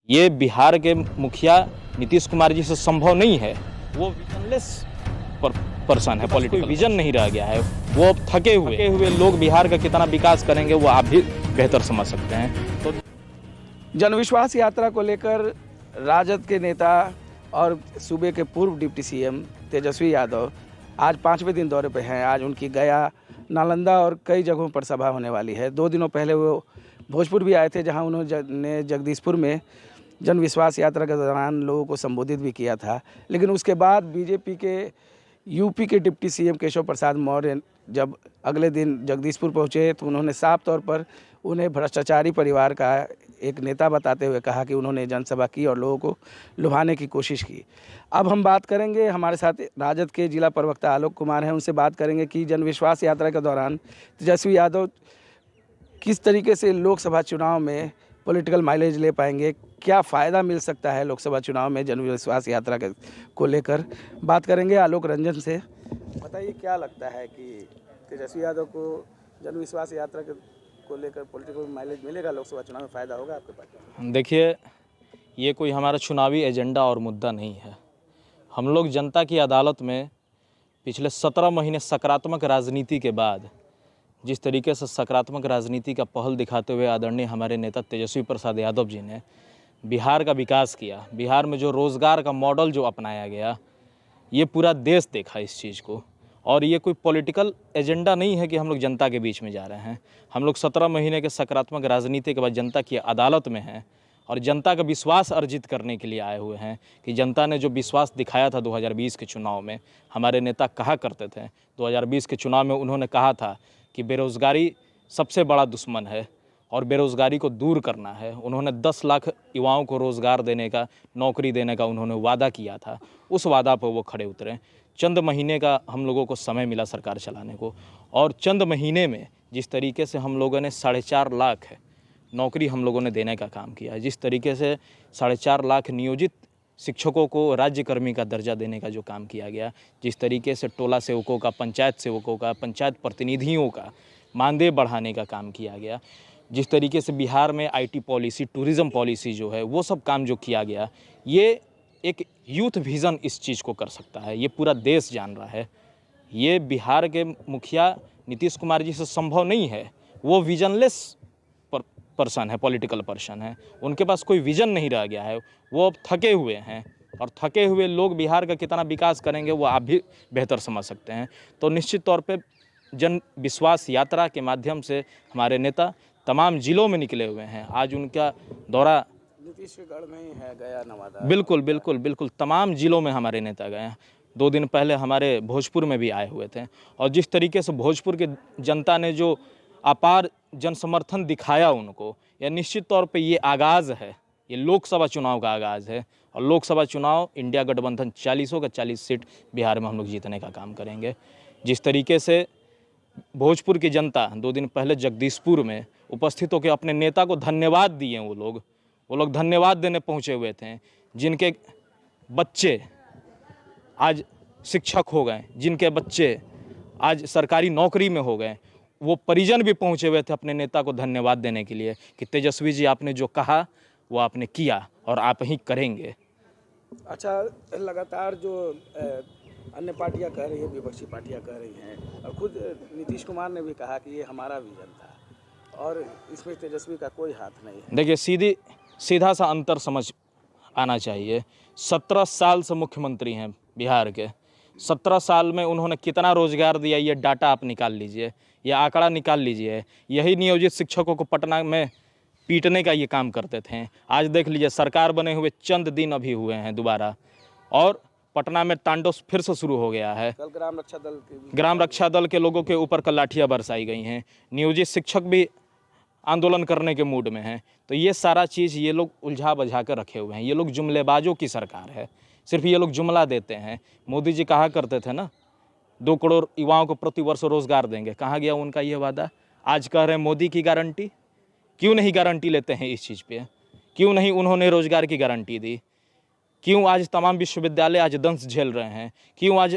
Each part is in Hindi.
ये बिहार के मुखिया नीतीश कुमार जी से संभव नहीं है। वो विजनलेस पर्सन है, पॉलिटिकल विजन नहीं रह गया है। वो अब थके हुए लोग बिहार का कितना विकास करेंगे वो आप भी बेहतर समझ सकते हैं। तो जनविश्वास यात्रा को लेकर राजद के नेता और सूबे के पूर्व डिप्टी सीएम तेजस्वी यादव आज 5वें दिन दौरे पे हैं। आज उनकी गया, नालंदा और कई जगहों पर सभा होने वाली है। 2 दिनों पहले वो भोजपुर भी आए थे, जहां उन्होंने जगदीशपुर में जनविश्वास यात्रा के दौरान लोगों को संबोधित भी किया था। लेकिन उसके बाद बीजेपी के यूपी के डिप्टी सीएम केशव प्रसाद मौर्य जब अगले दिन जगदीशपुर पहुंचे तो उन्होंने साफ तौर पर उन्हें भ्रष्टाचारी परिवार का एक नेता बताते हुए कहा कि उन्होंने जनसभा की और लोगों को लुभाने की कोशिश की। अब हम बात करेंगे, हमारे साथ राजद के जिला प्रवक्ता आलोक कुमार हैं, उनसे बात करेंगे कि जनविश्वास यात्रा के दौरान तेजस्वी यादव किस तरीके से लोकसभा चुनाव में पॉलिटिकल माइलेज ले पाएंगे, क्या फ़ायदा मिल सकता है लोकसभा चुनाव में जनविश्वास यात्रा को लेकर बात करेंगे आलोक रंजन से। बताइए, क्या लगता है कि तेजस्वी यादव को जनविश्वास यात्रा को लेकर पॉलिटिकल माइलेज मिलेगा, लोकसभा चुनाव में फ़ायदा होगा आपके पार्टी? देखिए, ये कोई हमारा चुनावी एजेंडा और मुद्दा नहीं है। हम लोग जनता की अदालत में पिछले 17 महीने सकारात्मक राजनीति के बाद जिस तरीके से सकारात्मक राजनीति का पहल दिखाते हुए आदरणीय हमारे नेता तेजस्वी प्रसाद यादव जी ने बिहार का विकास किया, बिहार में जो रोज़गार का मॉडल जो अपनाया गया, ये पूरा देश देखा इस चीज़ को। और ये कोई पॉलिटिकल एजेंडा नहीं है कि हम लोग जनता के बीच में जा रहे हैं। हम लोग 17 महीने के सकारात्मक राजनीति के बाद जनता की अदालत में हैं और जनता का विश्वास अर्जित करने के लिए आए हुए हैं कि जनता ने जो विश्वास दिखाया था 2020 के चुनाव में। हमारे नेता कहा करते थे 2020 के चुनाव में, उन्होंने कहा था कि बेरोज़गारी सबसे बड़ा दुश्मन है और बेरोज़गारी को दूर करना है। उन्होंने 10 लाख युवाओं को रोज़गार देने का, नौकरी देने का उन्होंने वादा किया था। उस वादा पर वो खड़े उतरे। चंद महीने का हम लोगों को समय मिला सरकार चलाने को, और चंद महीने में जिस तरीके से हम लोगों ने 4.5 लाख नौकरी हम लोगों ने देने का काम किया है, जिस तरीके से 4.5 लाख नियोजित शिक्षकों को राज्यकर्मी का दर्जा देने का जो काम किया गया, जिस तरीके से टोला सेवकों का, पंचायत सेवकों का, पंचायत प्रतिनिधियों का मानदेय बढ़ाने का काम किया गया, जिस तरीके से बिहार में आईटी पॉलिसी, टूरिज़्म पॉलिसी जो है, वो सब काम जो किया गया, ये एक यूथ विज़न इस चीज़ को कर सकता है। ये पूरा देश जान रहा है। ये बिहार के मुखिया नीतीश कुमार जी से संभव नहीं है। वो विजनलेस पर्सन है, पॉलिटिकल पर्सन है। उनके पास कोई विज़न नहीं रह गया है। वो अब थके हुए हैं और थके हुए लोग बिहार का कितना विकास करेंगे वो आप भी बेहतर समझ सकते हैं। तो निश्चित तौर पे जन विश्वास यात्रा के माध्यम से हमारे नेता तमाम ज़िलों में निकले हुए हैं। आज उनका दौरा नीतीशगढ़ में ही है, गया, नवादा। बिल्कुल तमाम ज़िलों में हमारे नेता गए हैं। 2 दिन पहले हमारे भोजपुर में भी आए हुए थे, और जिस तरीके से भोजपुर के जनता ने जो अपार जन समर्थन दिखाया उनको, यह निश्चित तौर पे ये आगाज़ है, ये लोकसभा चुनाव का आगाज़ है। और लोकसभा चुनाव इंडिया गठबंधन 40 का 40 सीट बिहार में हम लोग जीतने का काम करेंगे। जिस तरीके से भोजपुर की जनता 2 दिन पहले जगदीशपुर में उपस्थित होकर अपने नेता को धन्यवाद दिए, वो लोग धन्यवाद देने पहुँचे हुए थे। जिनके बच्चे आज शिक्षक हो गए, जिनके बच्चे आज सरकारी नौकरी में हो गए, वो परिजन भी पहुंचे हुए थे अपने नेता को धन्यवाद देने के लिए कि तेजस्वी जी आपने जो कहा वो आपने किया और आप ही करेंगे। अच्छा, लगातार जो अन्य पार्टियां कह रही है, विपक्षी पार्टियां कह रही हैं, और खुद नीतीश कुमार ने भी कहा कि ये हमारा विजन था और इसमें तेजस्वी का कोई हाथ नहीं है। देखिए, सीधा सा अंतर समझ आना चाहिए। 17 साल से मुख्यमंत्री हैं बिहार के। 17 साल में उन्होंने कितना रोजगार दिया, ये डाटा आप निकाल लीजिए, ये आंकड़ा निकाल लीजिए। यही नियोजित शिक्षकों को पटना में पीटने का ये काम करते थे। आज देख लीजिए, सरकार बने हुए चंद दिन अभी हुए हैं दोबारा, और पटना में तांडव फिर से शुरू हो गया है। कल ग्राम रक्षा दल के लोगों के ऊपर कल लाठियाँ बरसाई गई हैं। नियोजित शिक्षक भी आंदोलन करने के मूड में हैं। तो ये सारा चीज़ ये लोग उलझा बझा कर रखे हुए हैं। ये लोग जुमलेबाजों की सरकार है, सिर्फ ये लोग जुमला देते हैं। मोदी जी कहा करते थे ना, 2 करोड़ युवाओं को प्रतिवर्ष रोजगार देंगे, कहाँ गया उनका ये वादा? आज कह रहे हैं मोदी की गारंटी। क्यों नहीं गारंटी लेते हैं इस चीज़ पे? क्यों नहीं उन्होंने रोजगार की गारंटी दी? क्यों आज तमाम विश्वविद्यालय आज दंश झेल रहे हैं? क्यों आज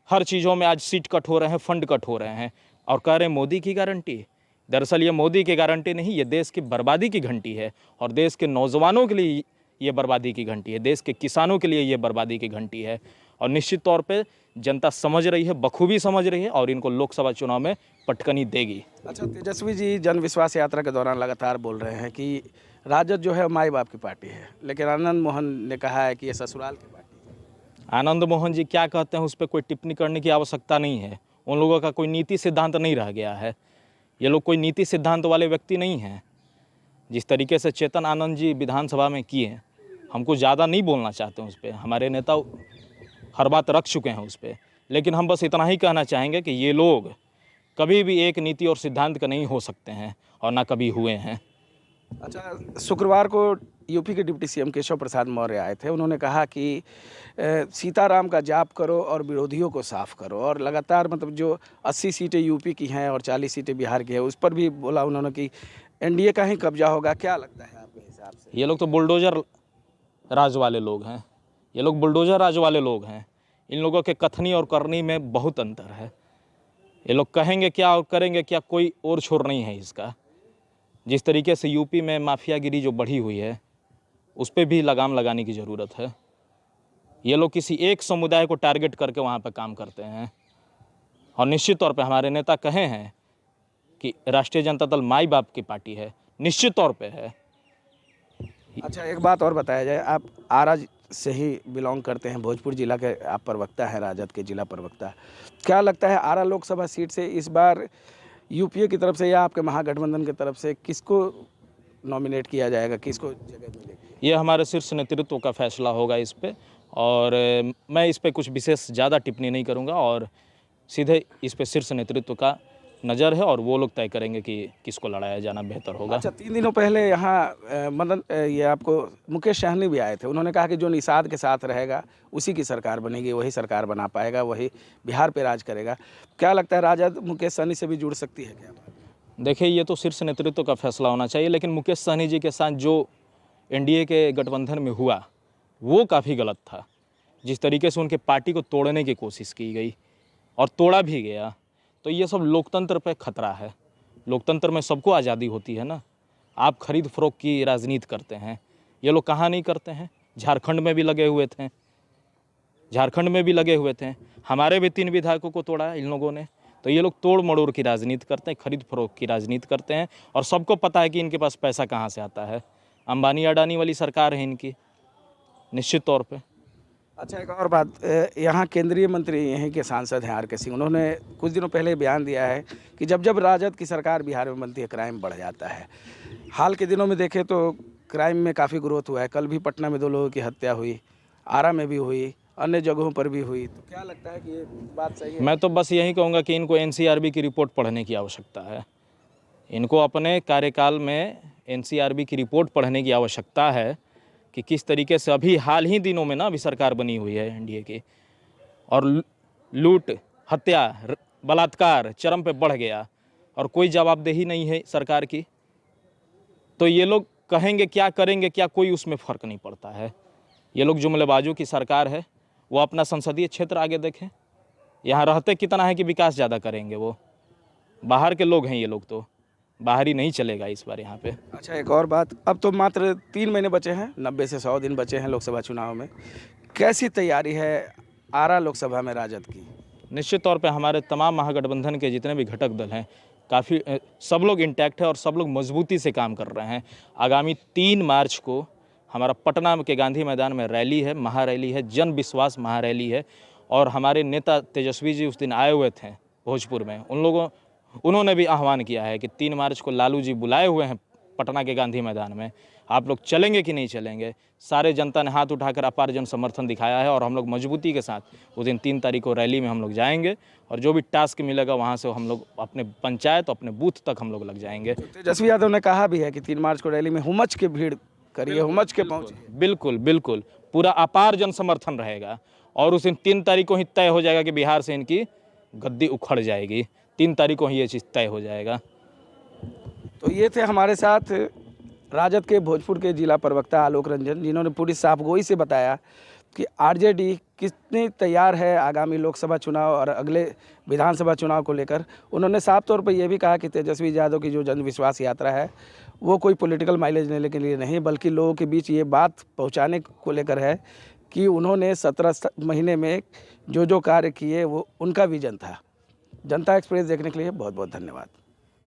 हर चीज़ों में आज सीट कट हो रहे हैं, फंड कट हो रहे हैं, और कह रहे हैं मोदी की गारंटी? दरअसल ये मोदी की गारंटी नहीं, ये देश की बर्बादी की घंटी है और देश के नौजवानों के लिए ये बर्बादी की घंटी है, देश के किसानों के लिए ये बर्बादी की घंटी है। और निश्चित तौर पे जनता समझ रही है, बखूबी समझ रही है और इनको लोकसभा चुनाव में पटकनी देगी। अच्छा, तेजस्वी जी जन विश्वास यात्रा के दौरान लगातार बोल रहे हैं कि राजद जो है माई बाप की पार्टी है, लेकिन आनंद मोहन ने कहा है कि ये ससुराल की पार्टी है। आनंद मोहन जी क्या कहते हैं उस पर कोई टिप्पणी करने की आवश्यकता नहीं है। उन लोगों का कोई नीति सिद्धांत नहीं रह गया है। ये लोग कोई नीति सिद्धांत वाले व्यक्ति नहीं हैं। जिस तरीके से चेतन आनंद जी विधानसभा में किए, हमको ज़्यादा नहीं बोलना चाहते हैं उस पर, हमारे नेता हर बात रख चुके हैं उस पर। लेकिन हम बस इतना ही कहना चाहेंगे कि ये लोग कभी भी एक नीति और सिद्धांत का नहीं हो सकते हैं और ना कभी हुए हैं। अच्छा, शुक्रवार को यूपी के डिप्टी सीएम केशव प्रसाद मौर्य आए थे। उन्होंने कहा कि सीताराम का जाप करो और विरोधियों को साफ करो, और लगातार मतलब जो 80 सीटें यूपी की हैं और 40 सीटें बिहार की हैं, उस पर भी बोला उन्होंने कि एनडीए का ही कब्जा होगा। क्या लगता है आपके हिसाब से? ये लोग तो बुलडोजर राज वाले लोग हैं। ये लोग बुलडोजर राज वाले लोग हैं। इन लोगों के कथनी और करनी में बहुत अंतर है। ये लोग कहेंगे क्या और करेंगे क्या, कोई और छोर नहीं है इसका। जिस तरीके से यूपी में माफियागिरी जो बढ़ी हुई है, उस पर भी लगाम लगाने की ज़रूरत है। ये लोग किसी एक समुदाय को टारगेट करके वहाँ पर काम करते हैं। और निश्चित तौर पे हमारे नेता कहे हैं कि राष्ट्रीय जनता दल माई बाप की पार्टी है, निश्चित तौर पे है। अच्छा, एक बात और बताया जाए, आप आरा से ही बिलोंग करते हैं, भोजपुर जिला के आप प्रवक्ता हैं, राजद के जिला प्रवक्ता। क्या लगता है आरा लोकसभा सीट से इस बार यूपीए की तरफ से या आपके महागठबंधन की तरफ से किसको नॉमिनेट किया जाएगा, किसको जगह मिलेगी? ये हमारे शीर्ष नेतृत्व का फैसला होगा इस पे, और मैं इस पे कुछ विशेष ज़्यादा टिप्पणी नहीं करूँगा और सीधे इस पे शीर्ष नेतृत्व का नज़र है और वो लोग तय करेंगे कि किसको लड़ाया जाना बेहतर होगा। अच्छा, 3 दिनों पहले यहाँ ये आपको मुकेश सहनी भी आए थे। उन्होंने कहा कि जो निषाद के साथ रहेगा उसी की सरकार बनेगी, वही सरकार बना पाएगा, वही बिहार पे राज करेगा। क्या लगता है राजद मुकेश सहनी से भी जुड़ सकती है क्या? देखिए, ये तो शीर्ष नेतृत्व का फैसला होना चाहिए, लेकिन मुकेश सहनी जी के साथ जो एनडीए के गठबंधन में हुआ वो काफ़ी गलत था। जिस तरीके से उनके पार्टी को तोड़ने की कोशिश की गई और तोड़ा भी गया, तो ये सब लोकतंत्र पे खतरा है। लोकतंत्र में सबको आज़ादी होती है ना। आप खरीद फरोख्त की राजनीति करते हैं, ये लोग कहाँ नहीं करते हैं। झारखंड में भी लगे हुए थे, झारखंड में भी लगे हुए थे। हमारे भी 3 विधायकों को तोड़ा इन लोगों ने। तो ये लोग तोड़ मड़ोड़ की राजनीति करते हैं, खरीद फरोख्त की राजनीति करते हैं और सबको पता है कि इनके पास पैसा कहाँ से आता है। अंबानी अडानी वाली सरकार है इनकी, निश्चित तौर पे। अच्छा, एक और बात, यहाँ केंद्रीय मंत्री यहीं के सांसद हैं आर.के. सिंह। उन्होंने कुछ दिनों पहले बयान दिया है कि जब जब राजद की सरकार बिहार में बनती है क्राइम बढ़ जाता है। हाल के दिनों में देखें तो क्राइम में काफ़ी ग्रोथ हुआ है। कल भी पटना में 2 लोगों की हत्या हुई, आरा में भी हुई, अन्य जगहों पर भी हुई। तो क्या लगता है कि ये बात सही है? मैं तो बस यही कहूँगा कि इनको एनसीआरबी की रिपोर्ट पढ़ने की आवश्यकता है। इनको अपने कार्यकाल में एनसीआरबी की रिपोर्ट पढ़ने की आवश्यकता है कि किस तरीके से अभी हाल ही दिनों में ना अभी सरकार बनी हुई है एनडीए की, और लूट, हत्या, बलात्कार चरम पे बढ़ गया और कोई जवाबदेही नहीं है सरकार की। तो ये लोग कहेंगे क्या, करेंगे क्या, कोई उसमें फ़र्क नहीं पड़ता है। ये लोग जुमलेबाजों की सरकार है। वो अपना संसदीय क्षेत्र आगे देखें, यहाँ रहते कितना है कि विकास ज़्यादा करेंगे। वो बाहर के लोग हैं, ये लोग तो बाहर ही नहीं चलेगा इस बार यहाँ पे। अच्छा, एक और बात, अब तो मात्र 3 महीने बचे हैं, 90 से 100 दिन बचे हैं लोकसभा चुनाव में। कैसी तैयारी है आरा लोकसभा में राजद की? निश्चित तौर पे हमारे तमाम महागठबंधन के जितने भी घटक दल हैं, काफ़ी सब लोग इंटैक्ट है और सब लोग मजबूती से काम कर रहे हैं। आगामी 3 मार्च को हमारा पटना के गांधी मैदान में रैली है, महारैली है, जन विश्वास महारैली है। और हमारे नेता तेजस्वी जी उस दिन आए हुए थे भोजपुर में। उन्होंने भी आह्वान किया है कि 3 मार्च को लालू जी बुलाए हुए हैं पटना के गांधी मैदान में, आप लोग चलेंगे कि नहीं चलेंगे। सारे जनता ने हाथ उठाकर अपार जन समर्थन दिखाया है और हम लोग मजबूती के साथ उस दिन 3 तारीख को रैली में हम लोग जाएंगे और जो भी टास्क मिलेगा वहाँ से हम लोग अपने पंचायत, अपने बूथ तक हम लोग लग जाएंगे। तेजस्वी यादव ने कहा भी है कि 3 मार्च को रैली में हुमच के भीड़ करिए, हुमच के पहुँचिए। बिल्कुल बिल्कुल, पूरा अपार जन समर्थन रहेगा और उस दिन 3 तारीख को ही तय हो जाएगा कि बिहार से इनकी गद्दी उखड़ जाएगी। 3 तारीख को ही ये चीज़ तय हो जाएगा। तो ये थे हमारे साथ राजद के भोजपुर के जिला प्रवक्ता आलोक रंजन, जिन्होंने पूरी साफगोई से बताया कि आरजेडी कितनी तैयार है आगामी लोकसभा चुनाव और अगले विधानसभा चुनाव को लेकर। उन्होंने साफ तौर पर यह भी कहा कि तेजस्वी यादव की जो जन विश्वास यात्रा है वो कोई पॉलिटिकल माइलेज लेने के लिए नहीं, बल्कि लोगों के बीच ये बात पहुंचाने को लेकर है कि उन्होंने 17 महीने में जो कार्य किए वो उनका विजन था। जनता एक्सप्रेस देखने के लिए बहुत बहुत धन्यवाद।